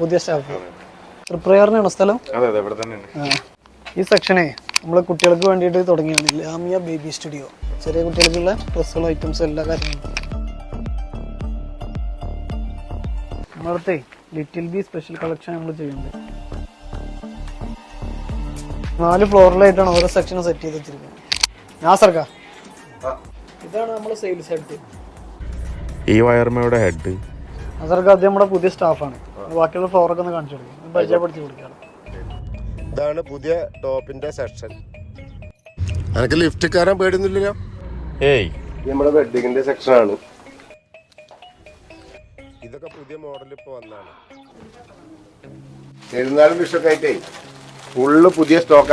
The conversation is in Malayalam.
പുതിയ സ്റ്റാഫ്. തൃപ്രയാറിനാണോ സ്ഥലം? ഈ സെക്ഷനെ നമ്മള് കുട്ടികൾക്ക് വേണ്ടിയിട്ട് തുടങ്ങിയാണ് ലാമിയ ബേബി സ്റ്റുഡിയോ. ചെറിയ കുട്ടികൾക്കുള്ള ഡ്രസ്സുകളും ഐറ്റംസും എല്ലാ കാര്യങ്ങളും നമ്മളടുത്തെ ലിറ്റിൽ ബി സ്പെഷ്യൽ കളക്ഷൻ നമ്മൾ ചെയ്യുന്നത്. 4 ഫ്ലോറിലായിട്ടാണ് ഓരോ സെക്ഷനും സെറ്റ് ചെയ്ത് വെച്ചിരിക്കുന്നത്. നാസർക്ക, ഇതാണ് നമ്മുടെ സെയിൽസ് ഹെഡ്. ഈ വയർമയുടെ ഹെഡ് നാസർക്ക അത് നമ്മുടെ പുതിയ സ്റ്റാഫാണ്. ബാക്കിയുള്ള ഫ്ലോറൊക്കെ ഒന്ന് കാണിച്ചു കൊടുക്കും, പരിചയപ്പെടുത്തി കൊടുക്കുകയാണ്. ഇതാണ് പുതിയ ടോപ്പിന്റെ സെക്ഷൻ. എനിക്ക് ലിഫ്റ്റ് കയറാൻ പേടിയൊന്നുമില്ലല്ലോ. നമ്മുടെ വെഡിങ്ങിന്റെ സെക്ഷൻ ആണ്. ഇതൊക്കെ പുതിയ മോഡൽ ഇപ്പൊ വന്നാണ്. പെരുന്നാളും വിഷൊക്കെ ആയിട്ടേ ഫുള്ള് പുതിയ സ്റ്റോക്ക്